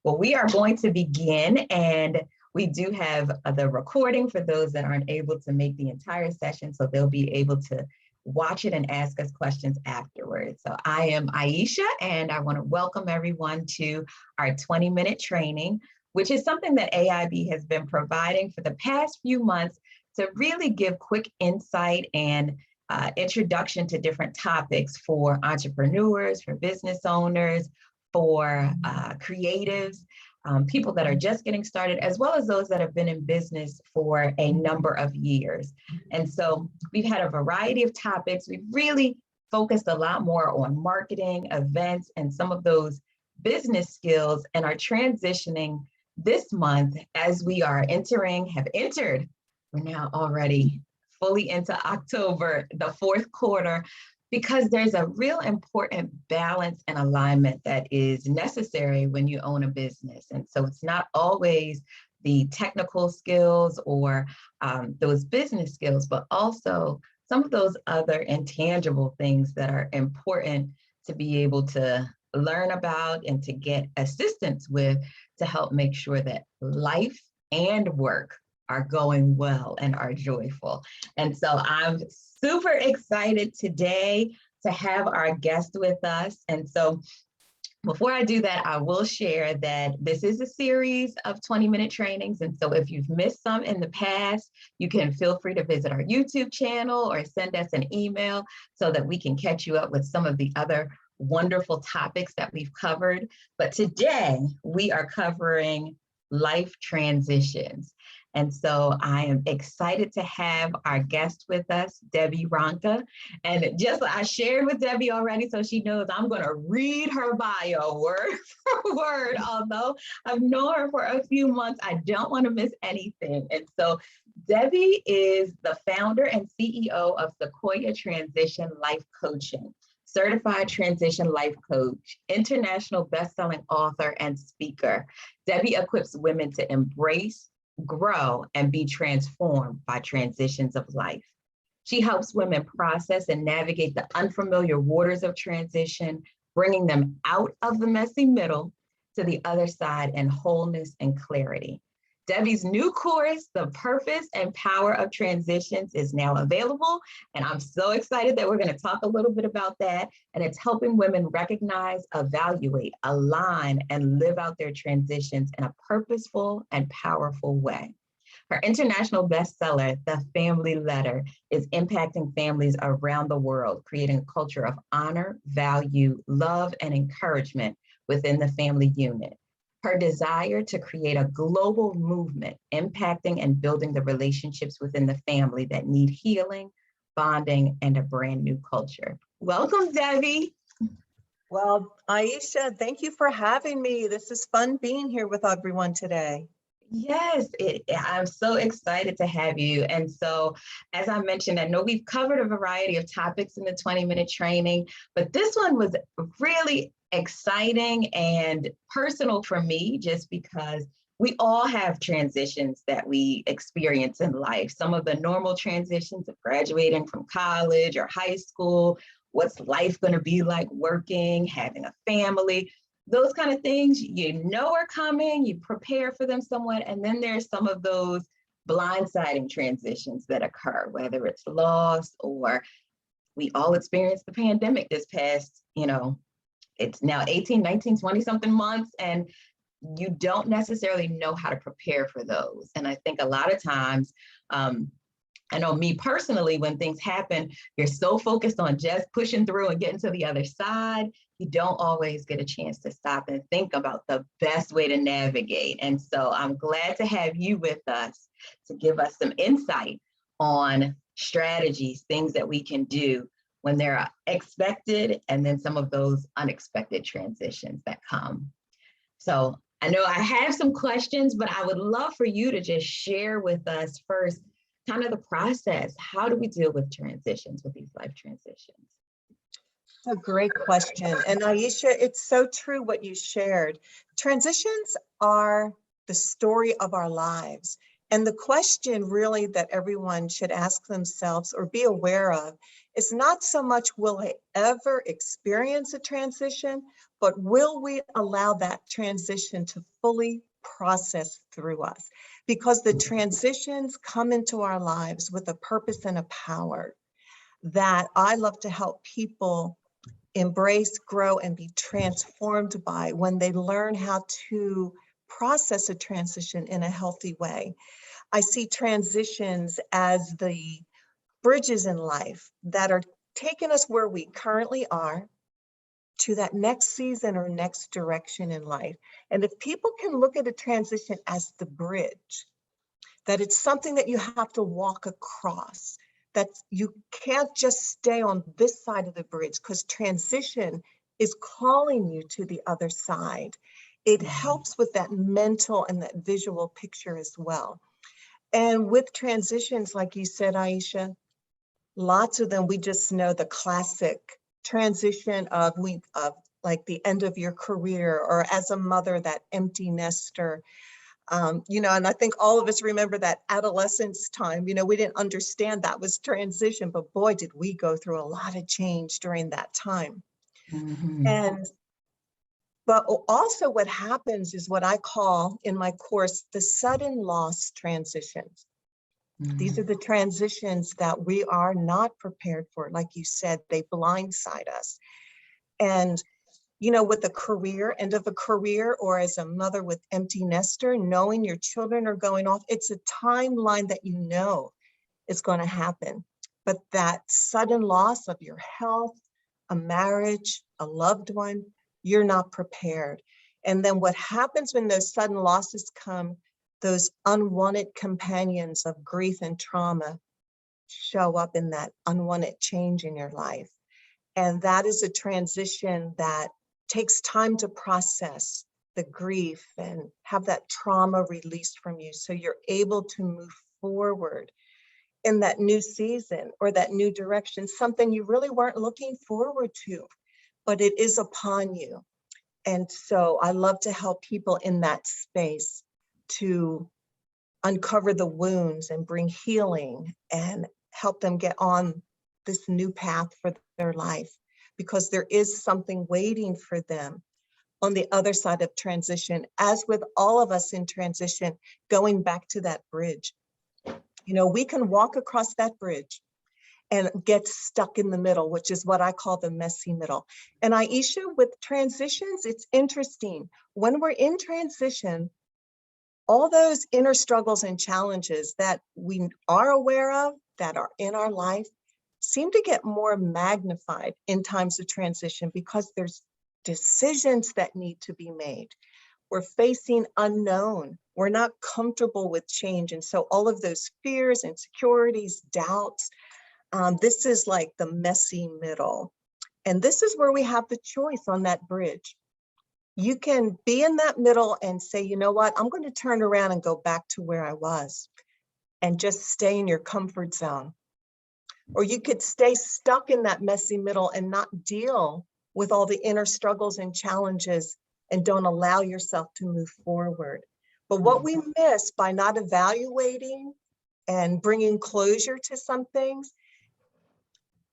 Well, we are going to begin, and we do have the recording for those that aren't able to make the entire session, so they'll be able to watch it and ask us questions afterwards. So I am Aisha, and I want to welcome everyone to our 20-minute training, which is something that AIB has been providing for the past few months to really give quick insight and introduction to different topics for entrepreneurs, for business owners, for creatives, people that are just getting started, as well as those that have been in business for a number of years. And so we've had a variety of topics. We've really focused a lot more on marketing, events, and some of those business skills, and are transitioning this month as we have entered, we're now already fully into October, the fourth quarter, because there's a real important balance and alignment that is necessary when you own a business. And so it's not always the technical skills or those business skills, but also some of those other intangible things that are important to be able to learn about and to get assistance with to help make sure that life and work are going well and are joyful. And so I'm super excited today to have our guest with us. And so before I do that, I will share that this is a series of 20-minute trainings. And so if you've missed some in the past, you can feel free to visit our YouTube channel or send us an email so that we can catch you up with some of the other wonderful topics that we've covered. But today we are covering life transitions. And so I am excited to have our guest with us, Debi Ronca. And just I shared with Debi already, so she knows I'm going to read her bio word for word. Although I've known her for a few months, I don't want to miss anything. And so Debi is the founder and CEO of Sequoia Transition Life Coaching, certified transition life coach, international best-selling author, and speaker. Debi equips women to embrace, grow, and be transformed by transitions of life. She helps women process and navigate the unfamiliar waters of transition, bringing them out of the messy middle to the other side in wholeness and clarity. Debi's new course, The Purpose and Power of Transitions, is now available, and I'm so excited that we're going to talk a little bit about that. And it's helping women recognize, evaluate, align, and live out their transitions in a purposeful and powerful way. Her international bestseller, The Family Letter, is impacting families around the world, creating a culture of honor, value, love, and encouragement within the family unit. Her desire to create a global movement, impacting and building the relationships within the family that need healing, bonding, and a brand new culture. Welcome, Debi. Well, Aisha, thank you for having me. This is fun being here with everyone today. Yes, I'm so excited to have you. And so, as I mentioned, I know we've covered a variety of topics in the 20-minute training, but this one was really exciting and personal for me, just because we all have transitions that we experience in life. Some of the normal transitions of graduating from college or high school, what's life going to be like working, having a family. Those kind of things you know are coming, you prepare for them somewhat, and then there's some of those blindsiding transitions that occur, whether it's loss or we all experienced the pandemic this past, it's now 18, 19, 20 something months, and you don't necessarily know how to prepare for those. And I think a lot of times, I know me personally, when things happen, you're so focused on just pushing through and getting to the other side, you don't always get a chance to stop and think about the best way to navigate. And so I'm glad to have you with us to give us some insight on strategies, things that we can do when there are expected and then some of those unexpected transitions that come. So I know I have some questions, but I would love for you to just share with us first kind of the process. How do we deal with transitions, with these life transitions? A great question. And Aisha, it's so true what you shared. Transitions are the story of our lives. And the question really that everyone should ask themselves or be aware of is not so much will I ever experience a transition, but will we allow that transition to fully process through us? Because the transitions come into our lives with a purpose and a power that I love to help people embrace, grow, and be transformed by when they learn how to process a transition in a healthy way. I see transitions as the bridges in life that are taking us where we currently are to that next season or next direction in life. And if people can look at a transition as the bridge, that it's something that you have to walk across, that you can't just stay on this side of the bridge because transition is calling you to the other side. It helps with that mental and that visual picture as well. And with transitions, like you said, Aisha, lots of them, we just know the classic transition of like the end of your career, or as a mother, that empty nester. And I think all of us remember that adolescence time. We didn't understand that was transition, but boy, did we go through a lot of change during that time. But also what happens is what I call in my course, the sudden loss transitions. These are the transitions that we are not prepared for. Like you said, they blindside us. And with a career, end of a career, or as a mother with empty nester, knowing your children are going off, it's a timeline that is going to happen. But that sudden loss of your health, a marriage, a loved one, you're not prepared. And then what happens when those sudden losses come, those unwanted companions of grief and trauma show up in that unwanted change in your life. And that is a transition that takes time to process the grief and have that trauma released from you, so you're able to move forward in that new season or that new direction, something you really weren't looking forward to, but it is upon you. And so I love to help people in that space to uncover the wounds and bring healing and help them get on this new path for their life, because there is something waiting for them on the other side of transition. As with all of us in transition, going back to that bridge, we can walk across that bridge and get stuck in the middle, which is what I call the messy middle. And Aisha, with transitions, it's interesting. When we're in transition, all those inner struggles and challenges that we are aware of, that are in our life, seem to get more magnified in times of transition, because there's decisions that need to be made. We're facing unknown. We're not comfortable with change. And so all of those fears, insecurities, doubts, this is like the messy middle. And this is where we have the choice on that bridge. You can be in that middle and say, you know what, I'm going to turn around and go back to where I was and just stay in your comfort zone. Or you could stay stuck in that messy middle and not deal with all the inner struggles and challenges and don't allow yourself to move forward. But what we miss by not evaluating and bringing closure to some things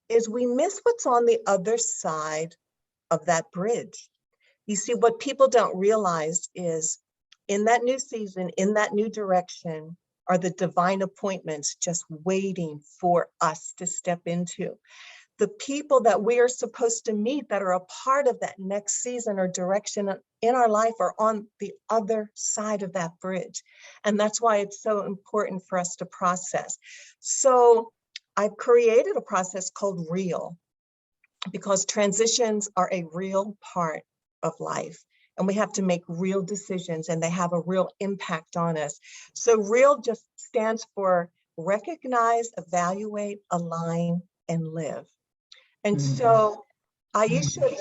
is we miss what's on the other side of that bridge. You see, what people don't realize is in that new season, in that new direction, are the divine appointments just waiting for us to step into. The people that we are supposed to meet that are a part of that next season or direction in our life are on the other side of that bridge. And that's why it's so important for us to process. So I've created a process called REAL, because transitions are a real part of life. And we have to make real decisions, and they have a real impact on us. So REAL just stands for recognize, evaluate, align, and live. And so Aisha,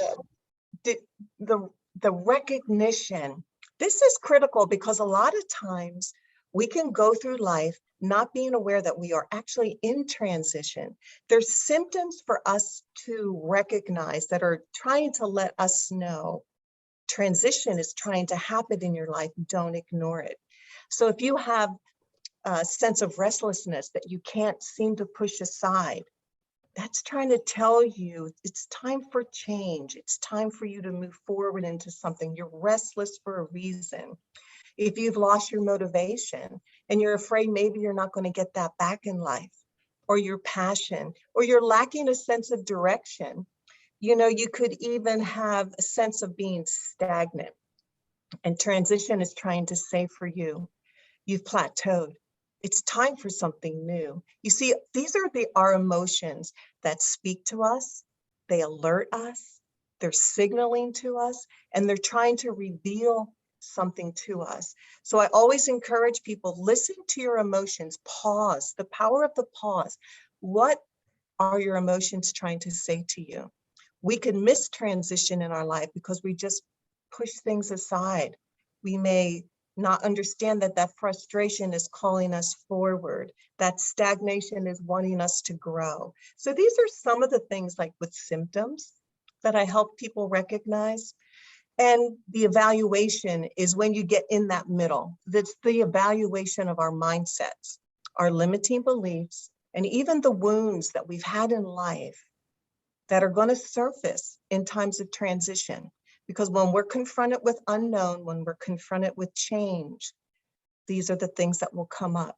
the recognition, this is critical, because a lot of times we can go through life not being aware that we are actually in transition. There's symptoms for us to recognize that are trying to let us know transition is trying to happen in your life. Don't ignore it. So if you have a sense of restlessness that you can't seem to push aside, That's trying to tell you it's time for change. It's time for you to move forward into something. You're restless for a reason. If you've lost your motivation and you're afraid maybe you're not going to get that back in life, or your passion, or you're lacking a sense of direction, you could even have a sense of being stagnant. And transition is trying to say for you, you've plateaued. It's time for something new. You see, these are our emotions that speak to us. They alert us. They're signaling to us, and they're trying to reveal something to us. So I always encourage people, listen to your emotions, pause, the power of the pause. What are your emotions trying to say to you? We can miss transition in our life because we just push things aside. We may not understand that that frustration is calling us forward. That stagnation is wanting us to grow. So these are some of the things like with symptoms that I help people recognize. And the evaluation is when you get in that middle. That's the evaluation of our mindsets, our limiting beliefs, and even the wounds that we've had in life that are going to surface in times of transition. Because when we're confronted with unknown, when we're confronted with change, these are the things that will come up.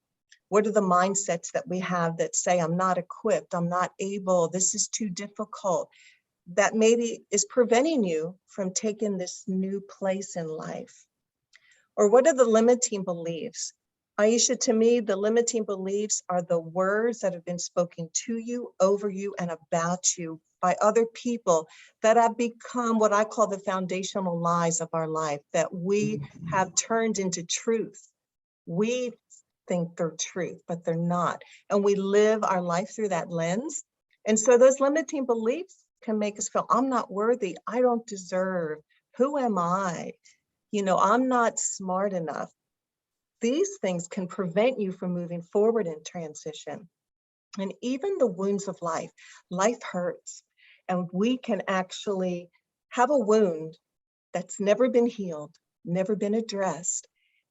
What are the mindsets that we have that say, I'm not equipped, I'm not able, this is too difficult, that maybe is preventing you from taking this new place in life? Or what are the limiting beliefs? Aisha, to me, the limiting beliefs are the words that have been spoken to you, over you, and about you by other people that have become what I call the foundational lies of our life, that we have turned into truth. We think they're truth, but they're not. And we live our life through that lens. And so those limiting beliefs can make us feel, I'm not worthy, I don't deserve, who am I? I'm not smart enough. These things can prevent you from moving forward in transition. And even the wounds of life hurts. And we can actually have a wound that's never been healed, never been addressed,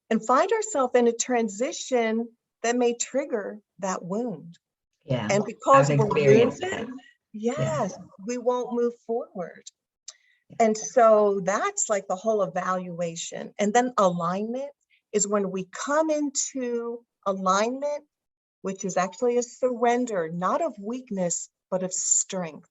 and find ourselves in a transition that may trigger that wound. Yeah, And because I've we're experienced moving, that. Yeah. yes, we won't move forward. And so that's like the whole evaluation. And then alignment is when we come into alignment, which is actually a surrender, not of weakness, but of strength,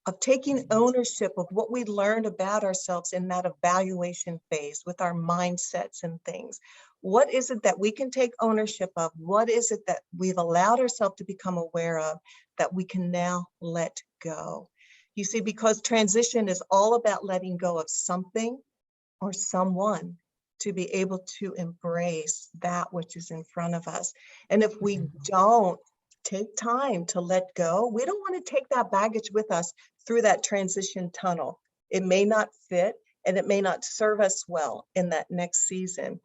of taking ownership of what we learned about ourselves in that evaluation phase with our mindsets and things. What is it that we can take ownership of? What is it that we've allowed ourselves to become aware of that we can now let go? You see, because transition is all about letting go of something or someone to be able to embrace that which is in front of us. And if we don't take time to let go, we don't want to take that baggage with us through that transition tunnel. It may not fit and it may not serve us well in that next season.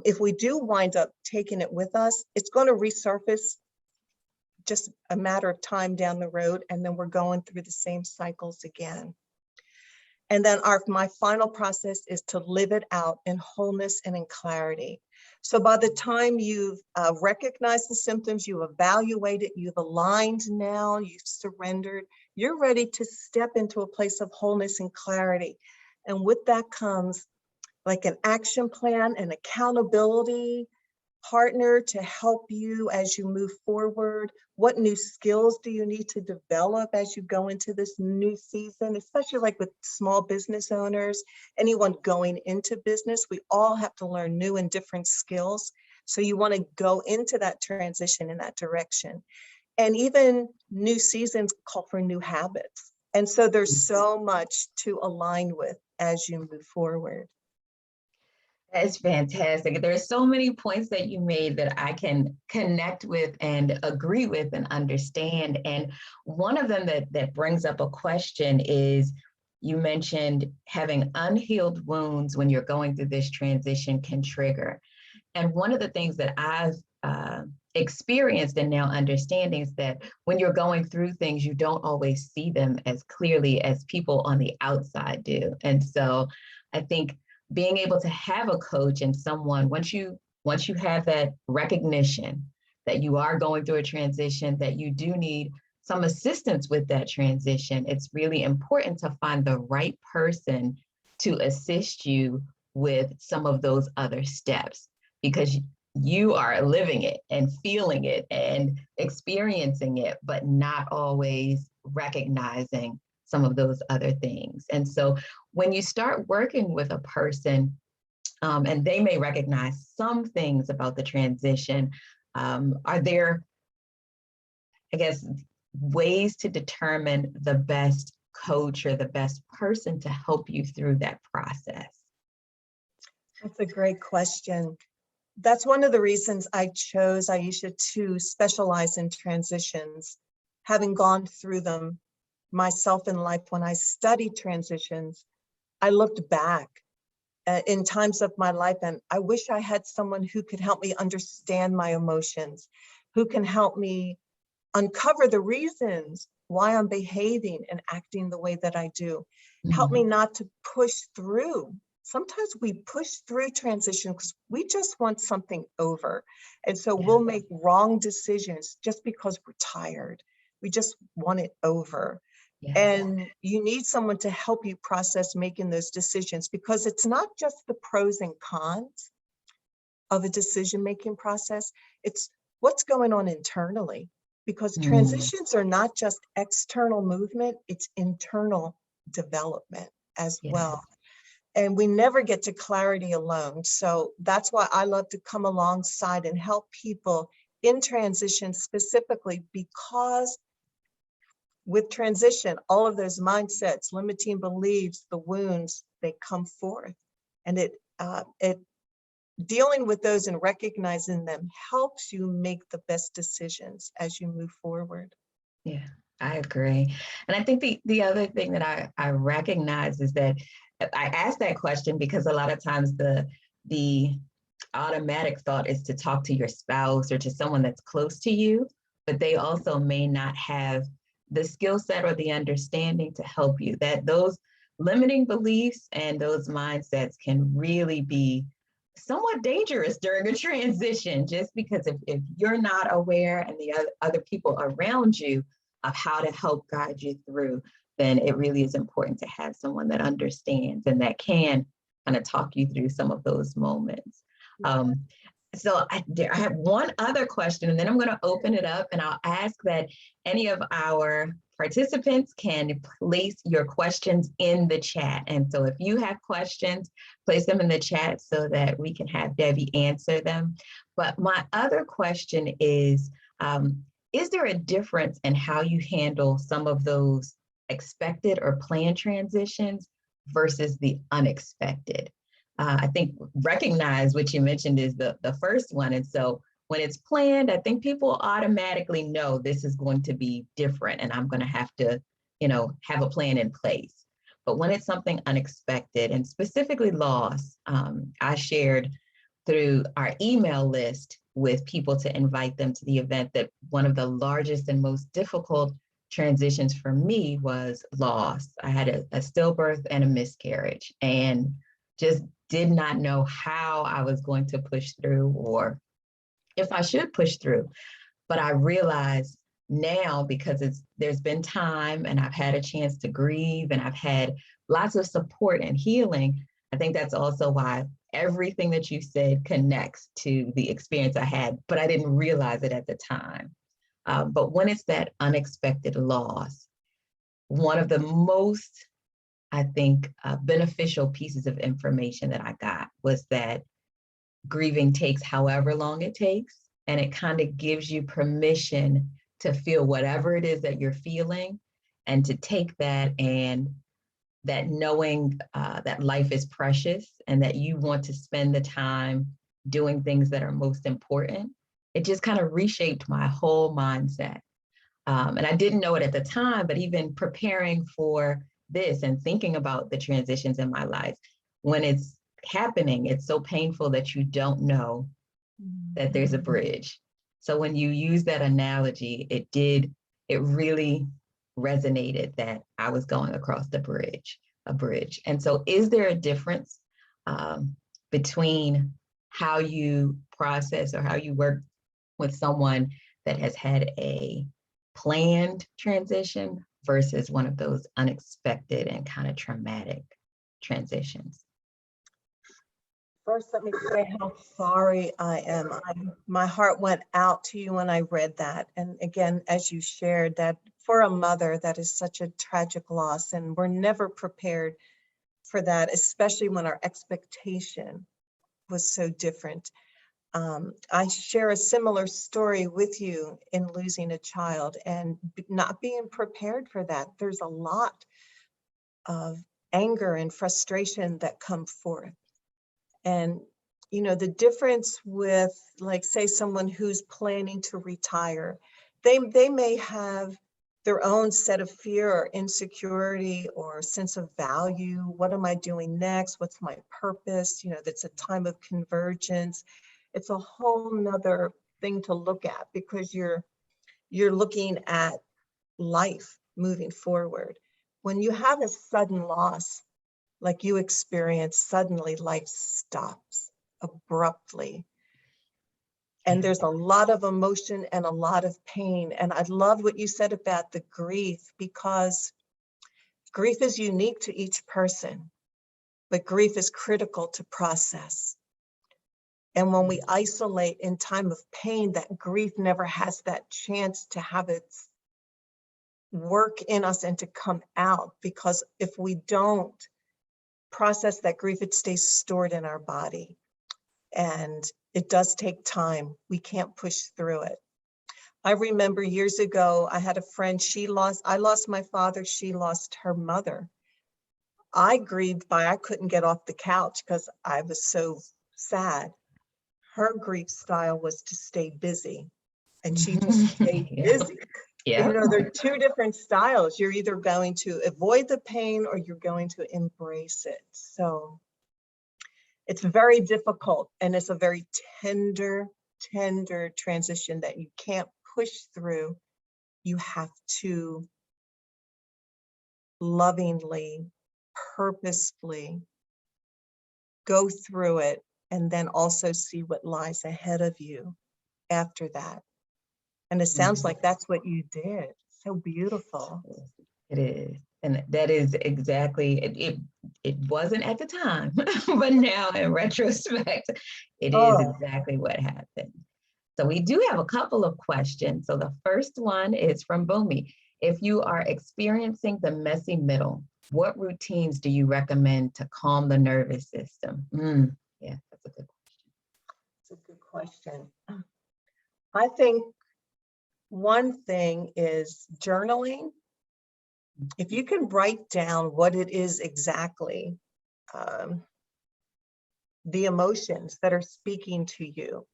If we do wind up taking it with us, it's going to resurface just a matter of time down the road, and then we're going through the same cycles again. And then my final process is to live it out in wholeness and in clarity. So by the time you've recognized the symptoms, you've evaluated, you've aligned now, you've surrendered, you're ready to step into a place of wholeness and clarity. And with that comes like an action plan, an accountability partner to help you as you move forward. What new skills do you need to develop as you go into this new season, especially like with small business owners, anyone going into business? We all have to learn new and different skills. So you want to go into that transition in that direction. And even new seasons call for new habits. And so there's so much to align with as you move forward. That's fantastic. There's so many points that you made that I can connect with and agree with and understand. And one of them that brings up a question is, you mentioned having unhealed wounds when you're going through this transition can trigger. And one of the things that I've experienced and now understanding is that when you're going through things, you don't always see them as clearly as people on the outside do. And so I think being able to have a coach and someone, once you have that recognition that you are going through a transition, that you do need some assistance with that transition, it's really important to find the right person to assist you with some of those other steps, because you are living it and feeling it and experiencing it, but not always recognizing some of those other things. And so when you start working with a person, and they may recognize some things about the transition, are there, I guess, ways to determine the best coach or the best person to help you through that process? That's a great question. That's one of the reasons I chose, Aisha, to specialize in transitions. Having gone through them myself in life, when I studied transitions, I looked back in times of my life, and I wish I had someone who could help me understand my emotions, who can help me uncover the reasons why I'm behaving and acting the way that I do. Help me not to push through. Sometimes we push through transition because we just want something over. And so we'll make wrong decisions just because we're tired. We just want it over. And you need someone to help you process making those decisions, because it's not just the pros and cons of a decision-making process, it's what's going on internally. Because transitions are not just external movement, it's internal development as well. And we never get to clarity alone. So that's why I love to come alongside and help people in transition specifically, because with transition, all of those mindsets, limiting beliefs, the wounds, they come forth. And it dealing with those and recognizing them helps you make the best decisions as you move forward. Yeah, I agree. And I think the other thing that I recognize is that I ask that question because a lot of times the automatic thought is to talk to your spouse or to someone that's close to you, but they also may not have the skill set or the understanding to help you. That those limiting beliefs and those mindsets can really be somewhat dangerous during a transition, just because if you're not aware and the other people around you of how to help guide you through, then it really is important to have someone that understands and that can kind of talk you through some of those moments. So I have one other question, and then I'm going to open it up, and I'll ask that any of our participants can place your questions in the chat. And so if you have questions, place them in the chat so that we can have Debi answer them. But my other question is there a difference in how you handle some of those expected or planned transitions versus the unexpected? I think recognize what you mentioned is the first one. And so when it's planned, I think people automatically know this is going to be different and I'm going to have to, have a plan in place. But when it's something unexpected and specifically loss, I shared through our email list with people to invite them to the event that one of the largest and most difficult transitions for me was loss. I had a stillbirth and a miscarriage, and just did not know how I was going to push through or if I should push through. But I realized now, because there's been time and I've had a chance to grieve and I've had lots of support and healing, I think that's also why everything that you said connects to the experience I had, but I didn't realize it at the time. But when it's that unexpected loss, one of the most, I think, beneficial pieces of information that I got was that grieving takes however long it takes, and it kind of gives you permission to feel whatever it is that you're feeling, and to take that, and that knowing that life is precious and that you want to spend the time doing things that are most important. It just kind of reshaped my whole mindset. And I didn't know it at the time, but even preparing for this and thinking about the transitions in my life, when it's happening, it's so painful that you don't know that there's a bridge. So when you use that analogy, it really resonated that I was going across a bridge. And so is there a difference between how you process or how you work with someone that has had a planned transition versus one of those unexpected and kind of traumatic transitions? First, let me say how sorry I am. My heart went out to you when I read that. And again, as you shared, that for a mother, that is such a tragic loss. And we're never prepared for that, especially when our expectation was so different. I share a similar story with you in losing a child and not being prepared for that. There's a lot of anger and frustration that come forth. And, you know, the difference with, like, say, someone who's planning to retire, they may have their own set of fear or insecurity or sense of value. What am I doing next? What's my purpose? You know, that's a time of convergence. It's a whole nother thing to look at because you're looking at life moving forward. When you have a sudden loss, like you experience, suddenly life stops abruptly. And there's a lot of emotion and a lot of pain. And I love what you said about the grief, because grief is unique to each person, but grief is critical to process. And when we isolate in time of pain, that grief never has that chance to have its work in us and to come out, because if we don't process that grief, it stays stored in our body. And it does take time. We can't push through it. I remember years ago, I had a friend, I lost my father, she lost her mother. I grieved by, I couldn't get off the couch because I was so sad. Her grief style was to stay busy, and she just stayed busy. Yeah. You know, there are two different styles. You're either going to avoid the pain or you're going to embrace it. So it's very difficult, and it's a very tender transition that you can't push through. You have to lovingly, purposefully go through it, and then also see what lies ahead of you after that. And it sounds like that's what you did. So beautiful. It is. And that is exactly, it wasn't at the time, but now in retrospect, it is exactly what happened. So we do have a couple of questions. So the first one is from Bhumi. If you are experiencing the messy middle, what routines do you recommend to calm the nervous system? Yeah, that's a good question. It's a good question. I think one thing is journaling. If you can write down what it is exactly, the emotions that are speaking to you,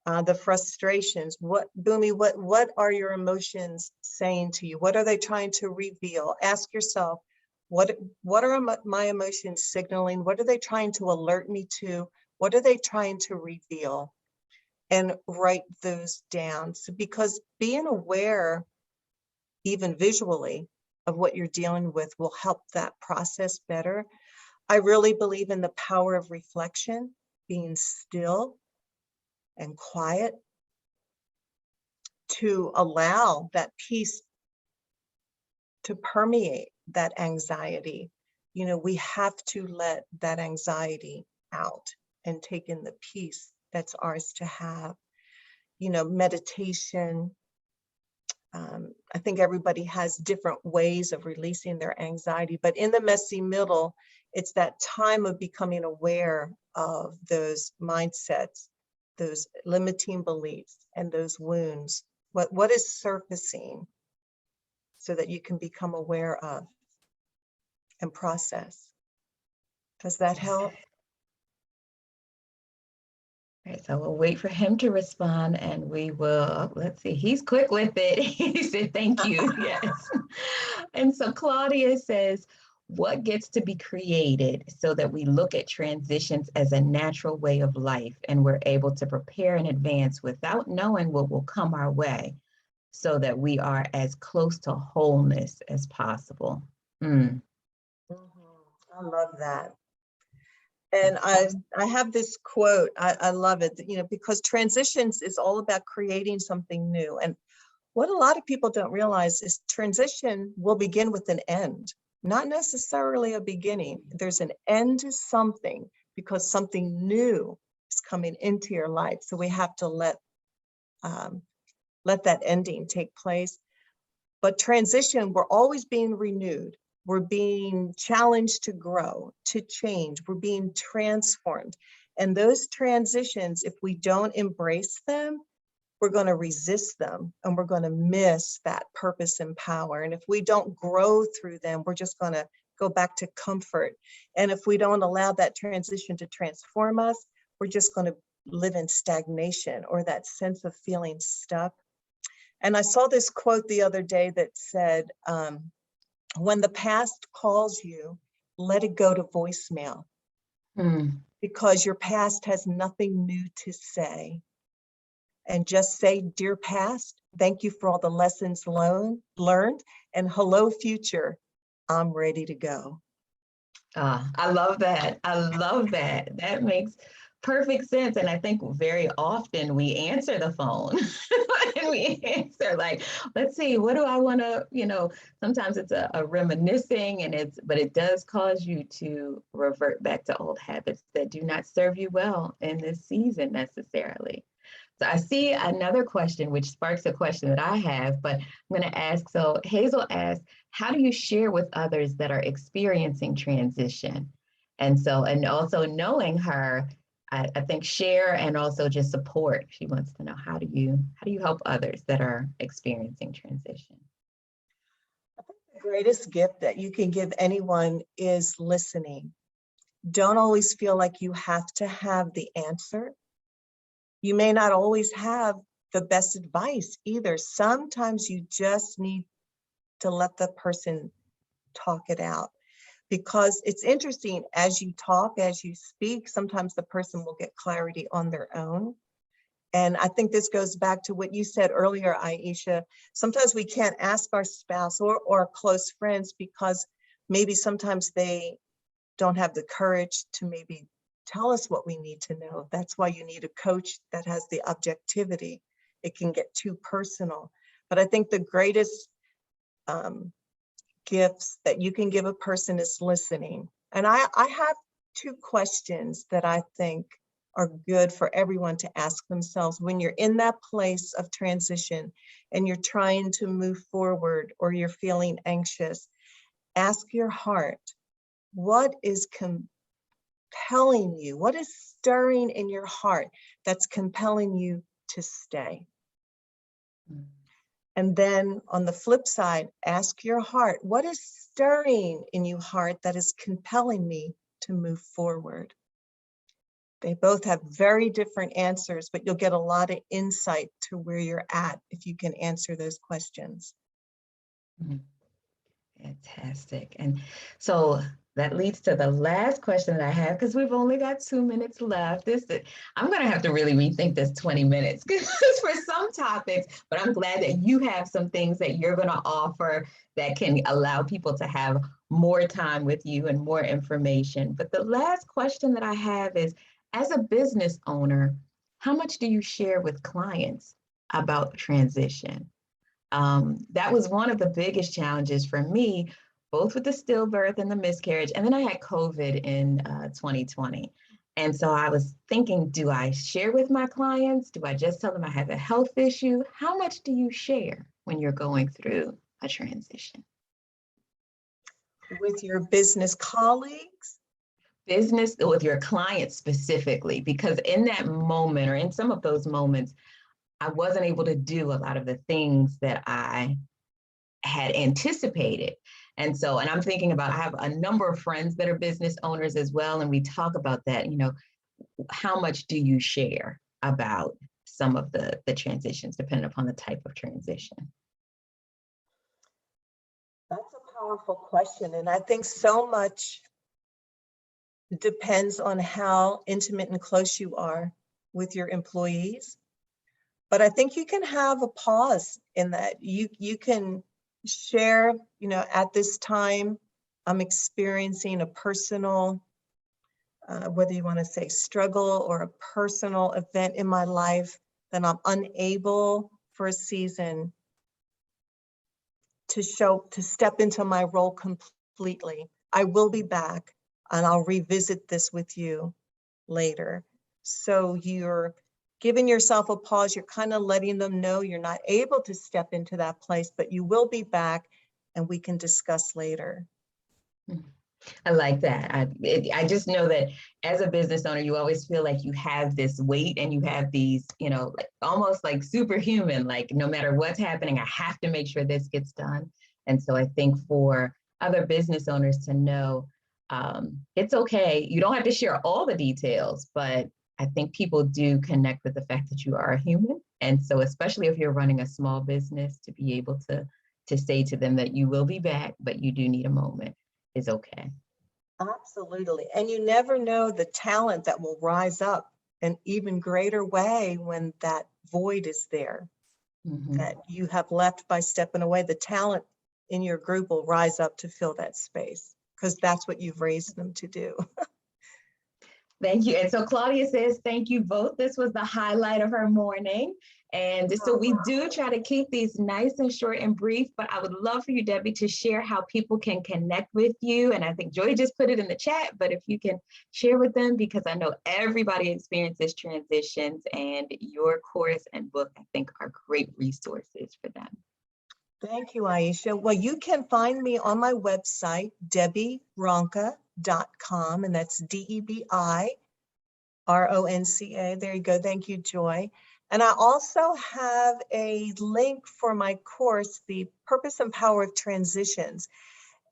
the frustrations, Bhumi, what are your emotions saying to you? What are they trying to reveal? Ask yourself, what are my emotions signaling? What are they trying to alert me to? What are they trying to reveal? And write those down. So, because being aware, even visually, of what you're dealing with will help that process better. I really believe in the power of reflection, being still and quiet to allow that peace to permeate that anxiety. You know, we have to let that anxiety out and take in the peace that's ours to have. You know, meditation. I think everybody has different ways of releasing their anxiety, but in the messy middle, it's that time of becoming aware of those mindsets, those limiting beliefs, and those wounds. What is surfacing so that you can become aware of and process. Does that help? All right, so we'll wait for him to respond, and we will, let's see, he's quick with it. He said, thank you, yes. And so Claudia says, what gets to be created so that we look at transitions as a natural way of life and we're able to prepare in advance without knowing what will come our way so that we are as close to wholeness as possible? I love that. And I have this quote, I love it, you know, because transitions is all about creating something new. And What a lot of people don't realize is transition will begin with an end, not necessarily a beginning. There's an end to something because something new is coming into your life. So we have to let that ending take place. But transition, we're always being renewed. We're being challenged to grow, to change. We're being transformed. And those transitions, if we don't embrace them, we're going to resist them and we're going to miss that purpose and power. And if we don't grow through them, we're just going to go back to comfort. And if we don't allow that transition to transform us, we're just going to live in stagnation or that sense of feeling stuck. And I saw this quote the other day that said, when the past calls you, let it go to voicemail. Because your past has nothing new to say. And just say, dear past, thank you for all the lessons learned, and hello, future, I'm ready to go. I love that. I love that. That makes perfect sense. And I think very often we answer the phone and we answer like, let's see, what do I want to, sometimes it's a reminiscing but it does cause you to revert back to old habits that do not serve you well in this season necessarily. So I see another question, which sparks a question that I have, but I'm going to ask. So Hazel asked, how do you share with others that are experiencing transition? And also knowing her, I think share and also just support. She wants to know, how do you help others that are experiencing transition? I think the greatest gift that you can give anyone is listening. Don't always feel like you have to have the answer. You may not always have the best advice either. Sometimes you just need to let the person talk it out, because it's interesting, as you talk, as you speak, sometimes the person will get clarity on their own. And I think this goes back to what you said earlier, Aisha. Sometimes we can't ask our spouse or close friends because maybe sometimes they don't have the courage to maybe tell us what we need to know. That's why you need a coach that has the objectivity. It can get too personal. But I think the greatest gifts that you can give a person is listening. And I have two questions that I think are good for everyone to ask themselves when you're in that place of transition and you're trying to move forward or you're feeling anxious. Ask your heart, what is compelling you? What is stirring in your heart that's compelling you to stay? And then on the flip side, ask your heart, what is stirring in your heart that is compelling me to move forward? They both have very different answers, but you'll get a lot of insight to where you're at if you can answer those questions. Fantastic. And so that leads to the last question that I have, because we've only got 2 minutes left. I'm going to have to really rethink this 20 minutes for some topics, but I'm glad that you have some things that you're going to offer that can allow people to have more time with you and more information. But the last question that I have is, as a business owner, how much do you share with clients about transition? That was one of the biggest challenges for me, both with the stillbirth and the miscarriage. And then I had COVID in 2020. And so I was thinking, do I share with my clients? Do I just tell them I have a health issue? How much do you share when you're going through a transition? With your business colleagues? Business, with your clients specifically, because in that moment or in some of those moments, I wasn't able to do a lot of the things that I had anticipated. And I'm thinking about, I have a number of friends that are business owners as well. And we talk about that, how much do you share about some of the transitions, depending upon the type of transition? That's a powerful question. And I think so much depends on how intimate and close you are with your employees. But I think you can have a pause in that. You can share, at this time, I'm experiencing a personal, whether you want to say struggle or a personal event in my life, that I'm unable for a season to step into my role completely. I will be back and I'll revisit this with you later. So you're giving yourself a pause. You're kind of letting them know you're not able to step into that place, but you will be back and we can discuss later. I like that. I just know that as a business owner, you always feel like you have this weight and you have these, like almost like superhuman, like no matter what's happening, I have to make sure this gets done. And so I think for other business owners to know, it's okay. You don't have to share all the details, but I think people do connect with the fact that you are a human. And so especially if you're running a small business, to be able to say to them that you will be back, but you do need a moment is okay. Absolutely. And you never know the talent that will rise up in even greater way when that void is there that you have left by stepping away. The talent in your group will rise up to fill that space because that's what you've raised them to do. Thank you. And so Claudia says, thank you both. This was the highlight of her morning. And so we do try to keep these nice and short and brief, but I would love for you, Debbie, to share how people can connect with you. And I think Joy just put it in the chat, but if you can share with them, because I know everybody experiences transitions and your course and book, I think are great resources for them. Thank you, Aisha. Well, you can find me on my website, DebiRonca.com, and that's DebiRonca. There you go. Thank you, Joy. And I also have a link for my course, The Purpose and Power of Transitions.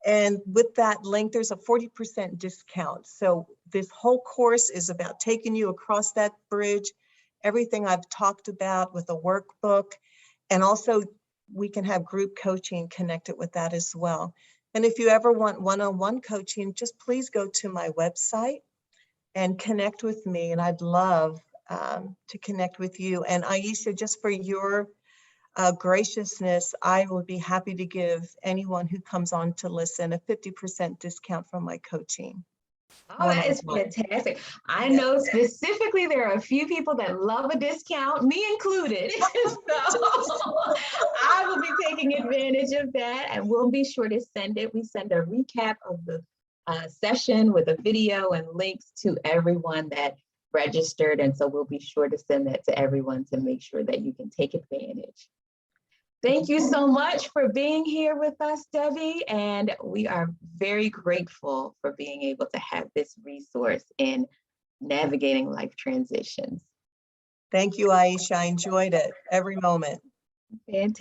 And with that link, there's a 40% discount. So this whole course is about taking you across that bridge, everything I've talked about with a workbook, and also we can have group coaching connected with that as well. And if you ever want one-on-one coaching, just please go to my website and connect with me. And I'd love to connect with you. And Aisha, just for your graciousness, I would be happy to give anyone who comes on to listen a 50% discount from my coaching. Oh, that is fantastic. I know specifically there are a few people that love a discount, me included. So I will be taking advantage of that and we'll be sure to send it. We send a recap of the session with a video and links to everyone that registered. And so we'll be sure to send that to everyone to make sure that you can take advantage. Thank you so much for being here with us, Debbie. And we are very grateful for being able to have this resource in navigating life transitions. Thank you, Aisha. I enjoyed it every moment. Fantastic.